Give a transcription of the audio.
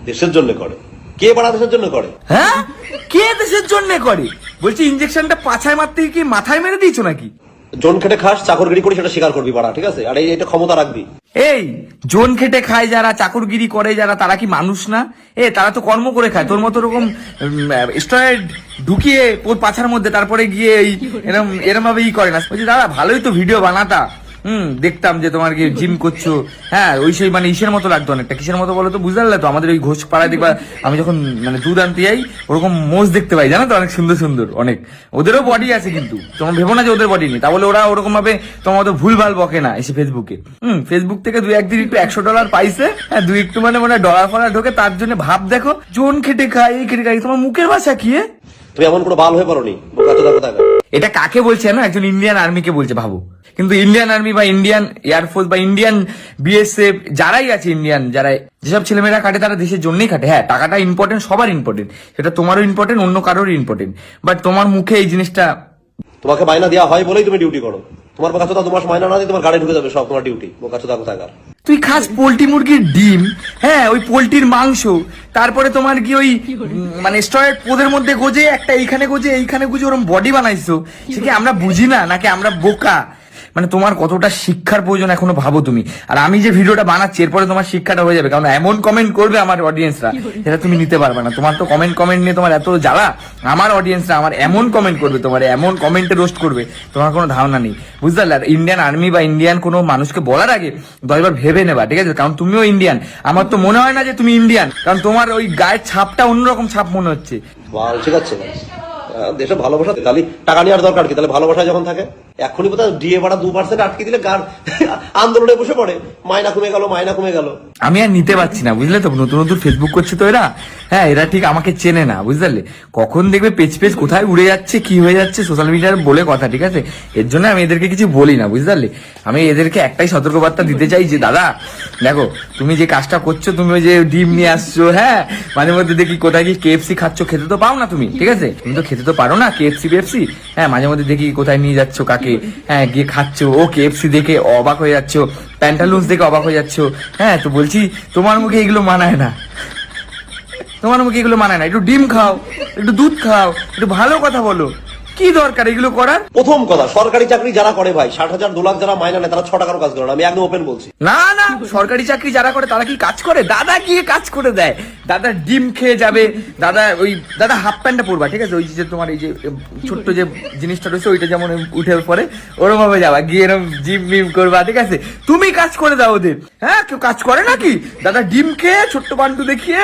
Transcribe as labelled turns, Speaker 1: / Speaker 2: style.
Speaker 1: দেশের জন্য করে। কে বাড়া দেশের জন্য করে?
Speaker 2: হ্যাঁ, কে দেশের জন্য করে? বলছি ইঞ্জেকশনটা পাছায় মারতে কি মাথায় মেরে দিয়েছো নাকি?
Speaker 1: জন খেটে খাস, চাকরগিরি করি, সেটা স্বীকার করবি বাড়া, ঠিক আছে? আর এইটা ক্ষমতা রাখবি।
Speaker 2: এই জোন খেটে খায় যারা, চাকরগিরি করে যারা, তারা কি মানুষ না? তারা তো কর্ম করে খায়। তোর মতো ওরকম স্টেরয়েড ঢুকিয়ে ওর পাছার মধ্যে তারপরে গিয়ে এরম এরম ভাবে করে না। বলছি দাদা ভালোই তো ভিডিও বানাতা, দেখতাম যে তোমার কি জিম করছো, হ্যাঁ ওই সেই মানে ইসের মতো লাগতো অনেকটা। কিসের মতো বলো তো? বুঝতে পারলে তো? আমাদের ওই ঘোষ পাড়ায় দেখবা আমি যখন মানে দুধ আনতে যাই ওরকম মোষ দেখতে পাই, জানো তো, অনেক সুন্দর সুন্দর অনেক। ওদেরও বডি আছে কিন্তু তোমার ভেবো না যে ওদের বডি নেই। তাহলে ওরা ওরকম ভাবে তোমার মতো ভুলভাল বকে না এসে ফেসবুকে। ফেসবুক থেকে দুই একদিন একটু $100 পাইছে, হ্যাঁ দুই একটু মানে ডলার ফলার ঢোকে, তার জন্য ভাব দেখো জোন খেটে খাই, এই খেটে খাই। তোমার মুখের ভাষা কি?
Speaker 1: তুমি এমন কোনো বাল হয়ে পারোনি।
Speaker 2: এটা কাকে বলছে না? একজন ইন্ডিয়ান আর্মিকে বলছে, ভাবো। কিন্তু ইন্ডিয়ান আর্মি বা ইন্ডিয়ান এয়ারফোর্স বা ইন্ডিয়ান বিএসএফ যারাই আছে, ইন্ডিয়ান যারা যেসব ছেলেমেয়েরা খাটে তারা দেশের জন্যই খাটে। হ্যাঁ টাকাটা ইম্পর্টেন্ট, সবার ইম্পর্টেন্ট, সেটা তোমারও ইম্পর্টেন্ট, অন্য কারোর ইম্পর্টেন্ট। বাট তোমার মুখে এই জিনিসটা,
Speaker 1: তোমাকে মাইনা দেওয়া হয় বলেই তুমি ডিউটি করো। তোমার কাছে তো 2 মাস মাইনা না দিয়ে তোমার গাড়ি ঢুকে যাবে সব তোমার ডিউটি। ও কাছে কোথাকার
Speaker 2: তুই খাস পোল্ট্রি মুরগির ডিম, হ্যাঁ ওই পোল্ট্রির মাংস, তারপরে তোমার কি ওই মানে স্টয়েড পোদের মধ্যে গোজে একটা এইখানে গোজে এইখানে গুজে ওরকম বডি বানাইছো। সে কি আমরা বুঝি না নাকি আমরা বোকা? মানে তোমার কতটা শিক্ষার প্রয়োজন এখনো ভাবো তুমি। আর আমি যে ভিডিওটা বানাচ্ছি এরপরে তোমার শিক্ষাটা হয়ে যাবে, কারণ এমন কমেন্ট করবে আমার অডিয়েন্সরা, সেটা তুমি নিতে পারবে না। তোমার তো কমেন্ট নিয়ে তোমার এত জ্বালা, আমার অডিয়েন্সরা আমার এমন কমেন্ট করবে, তোমার এমন কমেন্টে রোস্ট করবে, তোমার কোনো ধারণা নেই, বুঝতে পারলে? আর ইন্ডিয়ান আর্মি বা ইন্ডিয়ান কোনো মানুষকে বলার আগে 10 বার ভেবে নেবা, ঠিক আছে? কারণ তুমিও ইন্ডিয়ান। আমার তো মনে হয় না যে তুমি ইন্ডিয়ান, কারণ তোমার ওই গায়ের ছাপটা অন্যরকম ছাপ মনে হচ্ছে।
Speaker 1: ঠিক আছে, দেশে ভালোবাসা তাহলে টাকা নেওয়ার দরকার কি? তাহলে ভালোবাসা যখন থাকে এখনই বোধ ডিএ ভাড়া 2% আটকে দিলে গার আন্দোলনে বসে পড়ে, মাইনা কমে গেল, মাইনা কমে গেল।
Speaker 2: আমি আর নিতে পারছি না, বুঝলে তো? নতুন নতুন ফেসবুক করছে তো এরা, হ্যাঁ এরা ঠিক আমাকে চেনে না, বুঝতে পারলে? কখন দেখবে পেজ পেজ কোথায় উড়ে যাচ্ছে, কি হয়ে যাচ্ছে সোশ্যাল মিডিয়ার বলে কথা, ঠিক আছে? এর জন্য আমি এদেরকে কিছু বলি না, বুঝতে পারলে? আমি এদেরকে একটাই সতর্কবার্তা দিতে চাই যে দাদা দেখো, তুমি যে কাজটা করছো, তুমি ওই যে ডিম নিয়ে আসছো, হ্যাঁ মাঝে মধ্যে দেখি কোথায় কি কেএফসি খাচ্ছ, খেতে তো পাও না তুমি, ঠিক আছে? তুমি তো খেতে তো পারো না কেএফসি বেফসি, হ্যাঁ মাঝে মধ্যে দেখি কোথায় নিয়ে যাচ্ছ কাকে, হ্যাঁ গিয়ে খাচ্ছ, ও কেএফসি দেখে অবাক হয়ে যাচ্ছ, প্যান্টালুন্স দেখে অবাক হয়ে যাচ্ছ, হ্যাঁ তো বলছি তোমার মুখে এগুলো মানায় না, তোমার মুখে এগুলো মানায় না। একটু ডিম খাও, একটু দুধ খাও, একটু ভালো কথা বলো, কি দরকার এগুলো করার?
Speaker 1: প্রথম কথা, সরকারি চাকরি যারা করে ভাই 60,000 2 লাখ যারা মাইনা নেয় তারা 6 টাকারও কাজ করে না। আমি একদম ওপেন বলছি।
Speaker 2: না না, সরকারি চাকরি যারা করে তারা কি কাজ করে? দাদা গিয়ে কাজ করে দেয়। দাদা ডিম খেয়ে যাবে, দাদা ওই দাদা হাফ প্যান্টটা পরবা, ঠিক আছে? ওই যে তোমার এই যে ছোট্ট যে জিনিসটা রয়েছে ওইটা যেমন উঠে পরে ওরম ভাবে যাবা, গিয়ে এরম জিম মিম করবা, ঠিক আছে? তুমি কাজ করে দাও ওদের। হ্যাঁ কেউ কাজ করে নাকি? দাদা ডিম খেয়ে ছোট্ট পান্টু দেখিয়ে